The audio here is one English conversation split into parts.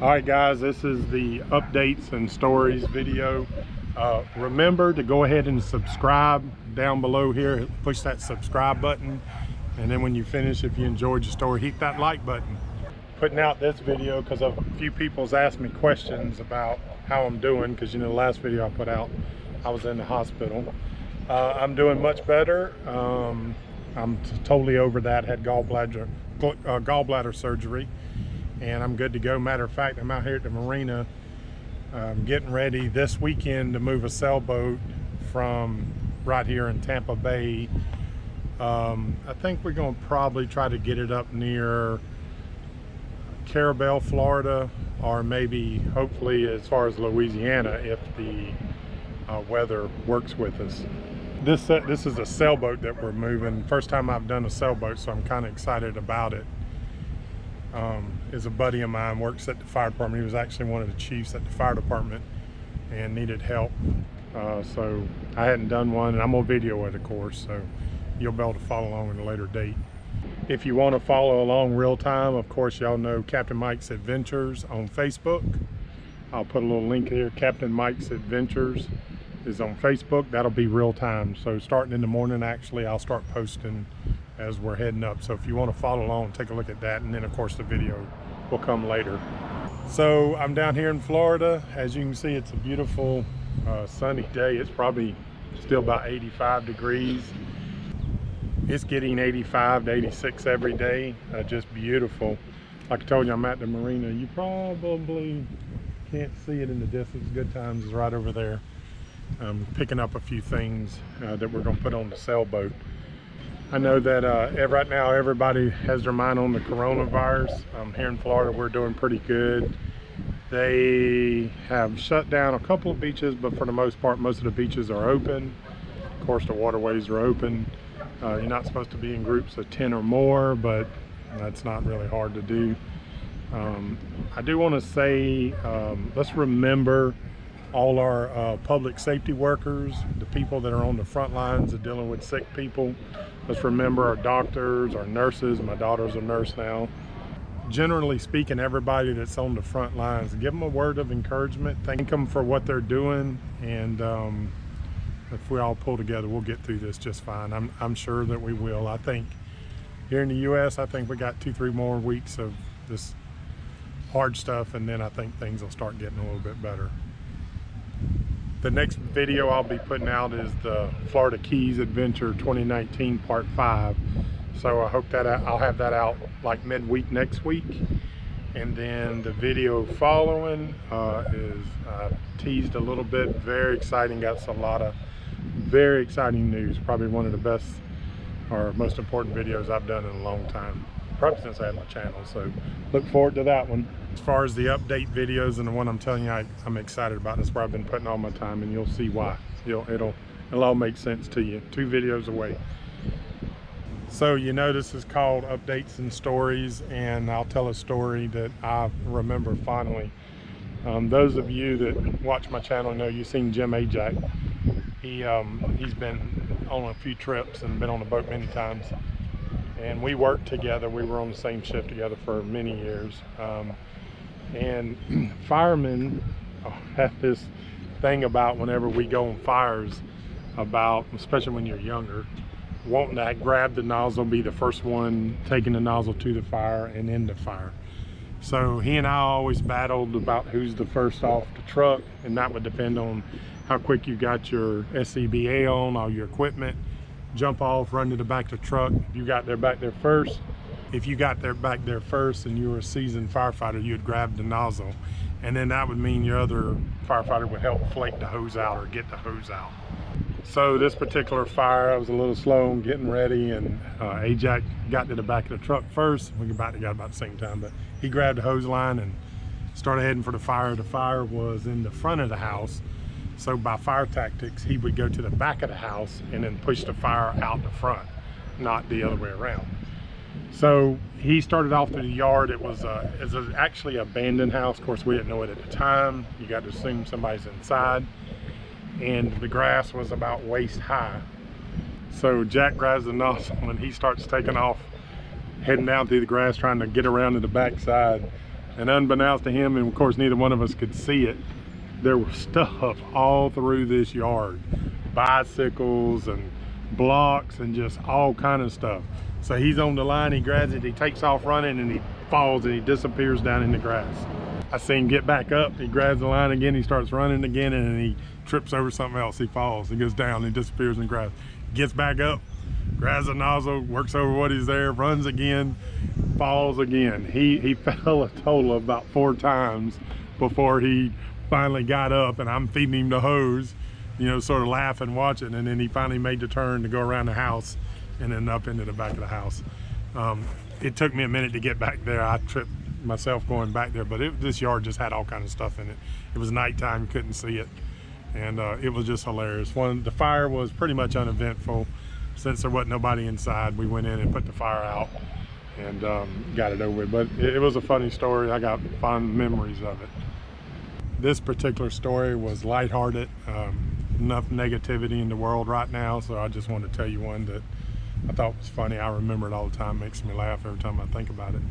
All right guys, this is the updates and stories video. Remember to go ahead and subscribe down below here. Push that subscribe button, and then when you finish, if you enjoyed your story, hit that like button. Putting out this video because a few people's asked me questions about how I'm doing, because you know the last video I put out I was in the hospital. I'm doing much better. I'm totally over that. Had gallbladder surgery, and I'm good to go. Matter of fact, I'm out here at the marina getting ready this weekend to move a sailboat from right here in Tampa Bay. I think we're going to probably try to get it up near Carabel, Florida, or maybe hopefully as far as Louisiana if the weather works with us. This is a sailboat that we're moving. First time I've done a sailboat, so I'm kind of excited about it. Is a buddy of mine, works at the fire department. He was actually one of the chiefs at the fire department and needed help. So I hadn't done one, and I'm gonna video it, of course, so you'll be able to follow along at a later date. If you want to follow along real time, of course, y'all know Captain Mike's Adventures on Facebook. I'll put a little link here. Captain Mike's Adventures is on Facebook. That'll be real time. So starting in the morning, actually, I'll start posting as we're heading up. So if you want to follow along, take a look at that, and then of course the video will come later. So I'm down here in Florida. As you can see, it's a beautiful sunny day. It's probably still about 85 degrees. It's getting 85 to 86 every day. Just beautiful. Like I told you, I'm at the marina. You probably can't see it in the distance. Good Times is right over there. Picking up a few things that we're going to put on the sailboat. I know that right now everybody has their mind on the coronavirus. Here in Florida, we're doing pretty good. They have shut down a couple of beaches, but for the most part, most of the beaches are open. Of course, the waterways are open. You're not supposed to be in groups of 10 or more, but that's not really hard to do. I do want to say, let's remember all our public safety workers, the people that are on the front lines of dealing with sick people. Let's remember our doctors, our nurses. My daughter's a nurse now. Generally speaking, everybody that's on the front lines, give them a word of encouragement. Thank them for what they're doing, and if we all pull together, we'll get through this just fine. I'm sure that we will. I think here in the U.S., I think we got 2-3 more weeks of this hard stuff, and then I think things will start getting a little bit better. The next video I'll be putting out is the Florida Keys Adventure 2019 Part 5. So I hope that I'll have that out like midweek next week. And then the video following is teased a little bit. Very exciting. Got a lot of very exciting news. Probably one of the best or most important videos I've done in a long time. Probably since I had my channel. So look forward to that one. As far as the update videos and the one I'm telling you I'm excited about, that's where I've been putting all my time, and you'll see why. It'll all make sense to you. 2 videos away. So you know this is called Updates and Stories, and I'll tell a story that I remember fondly. Those of you that watch my channel know you've seen Jim Ajak. He's been on a few trips and been on a boat many times, and we worked together. We were on the same shift together for many years. And firemen have this thing about whenever we go on fires, about, especially when you're younger, wanting to grab the nozzle, be the first one taking the nozzle to the fire and in the fire. So he and I always battled about who's the first off the truck, and that would depend on how quick you got your SCBA on, all your equipment. Jump off, run to the back of the truck. You got there back there first. If you got there back there first and you were a seasoned firefighter, you'd grab the nozzle, and then that would mean your other firefighter would help flake the hose out or get the hose out. So this particular fire, I was a little slow on getting ready, and Ajak got to the back of the truck first. We got about the same time, but he grabbed the hose line and started heading for the fire. The fire was in the front of the house, so by fire tactics, he would go to the back of the house and then push the fire out the front, not the other way around. So he started off through the yard. It was actually an abandoned house. Of course, we didn't know it at the time. You got to assume somebody's inside. And the grass was about waist high. So Jack grabs the nozzle and he starts taking off, heading down through the grass, trying to get around to the back side. And unbeknownst to him, and of course neither one of us could see it, there was stuff all through this yard. Bicycles and blocks and just all kind of stuff. So he's on the line, he grabs it, he takes off running, and he falls and he disappears down in the grass. I see him get back up, he grabs the line again, he starts running again, and then he trips over something else, he falls, he goes down, he disappears in the grass. Gets back up, grabs the nozzle, works over what he's there, runs again, falls again. He fell a total of about 4 times before he finally got up, and I'm feeding him the hose, you know, sort of laughing, watching, and then he finally made the turn to go around the house and then up into the back of the house. It took me a minute to get back there. I tripped myself going back there, but this yard just had all kind of stuff in it. It was nighttime, you couldn't see it, and it was just hilarious. The fire was pretty much uneventful. Since there wasn't nobody inside, we went in and put the fire out and got it over with. But it was a funny story. I got fond memories of it. This particular story was lighthearted. Enough negativity in the world right now, so I just wanted to tell you one that I thought was funny. I remember it all the time, makes me laugh every time I think about it.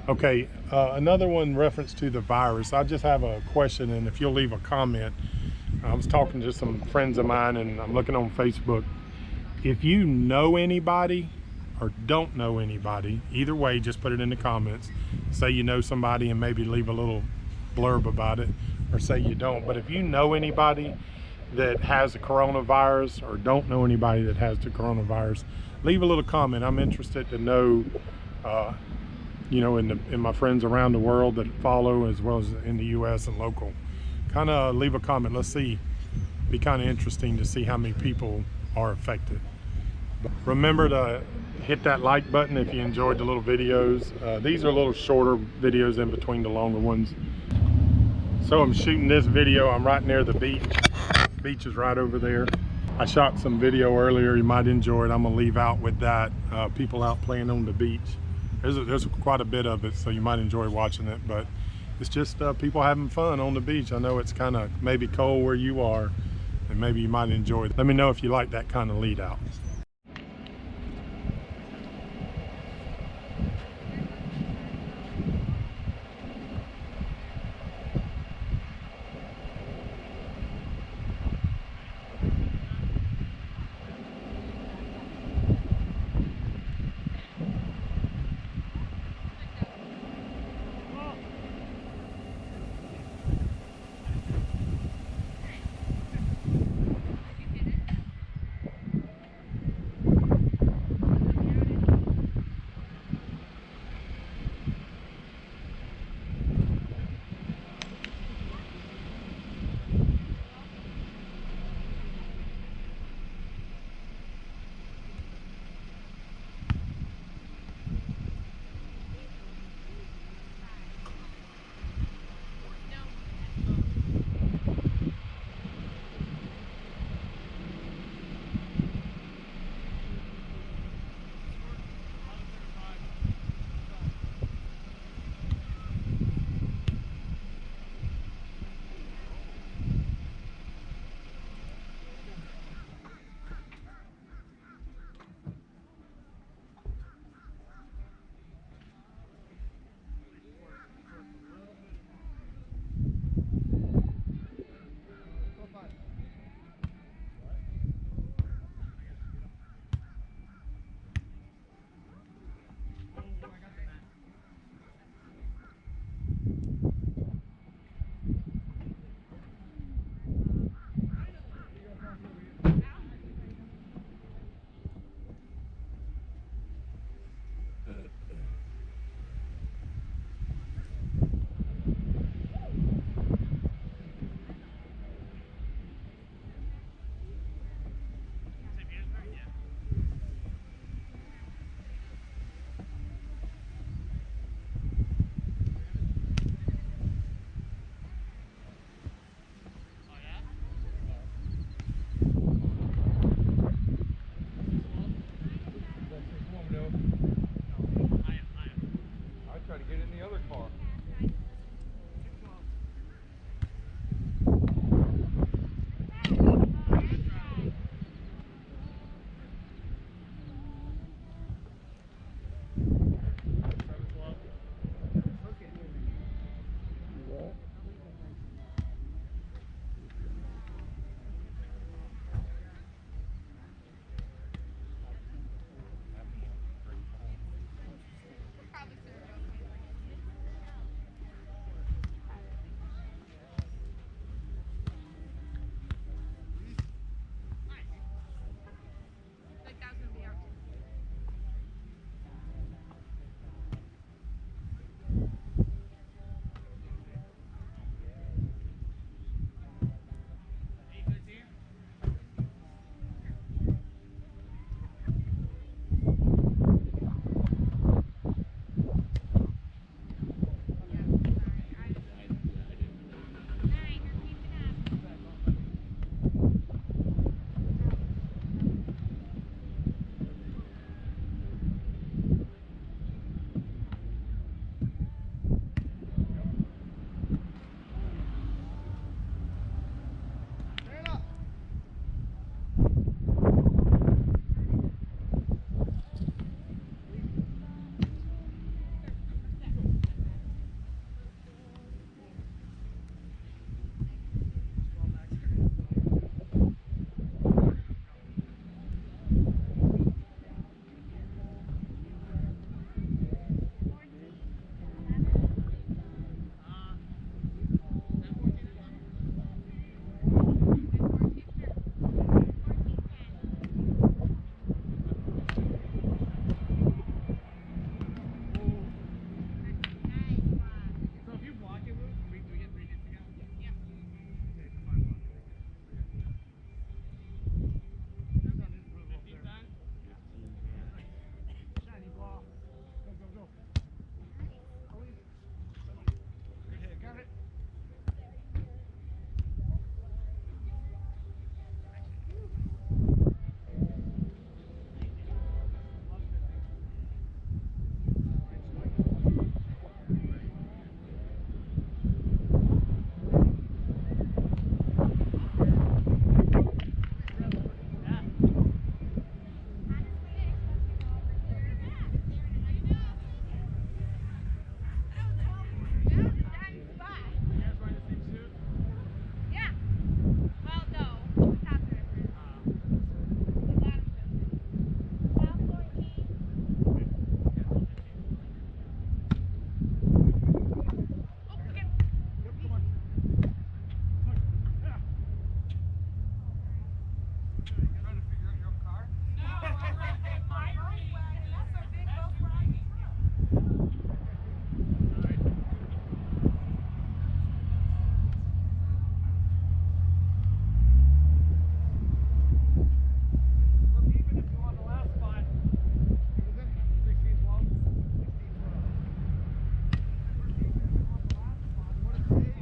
Okay, another one, reference to the virus. I just have a question, and if you'll leave a comment. I was talking to some friends of mine, and I'm looking on Facebook. If you know anybody or don't know anybody, either way, just put it in the comments. Say you know somebody and maybe leave a little blurb about it, or say you don't. But if you know anybody that has the coronavirus or don't know anybody that has the coronavirus, leave a little comment. I'm interested to know, you know, in my friends around the world that follow, as well as in the US and local. Kind of leave a comment. Let's see. Be kind of interesting to see how many people are affected. But remember to hit that like button if you enjoyed the little videos. These are a little shorter videos in between the longer ones. So I'm shooting this video. I'm right near the beach. Beach is right over there. I shot some video earlier. You might enjoy it. I'm gonna leave out with that. People out playing on the beach. There's quite a bit of it, so you might enjoy watching it. But it's just people having fun on the beach. I know it's kind of maybe cold where you are, and maybe you might enjoy it. Let me know if you like that kind of lead out. Bye.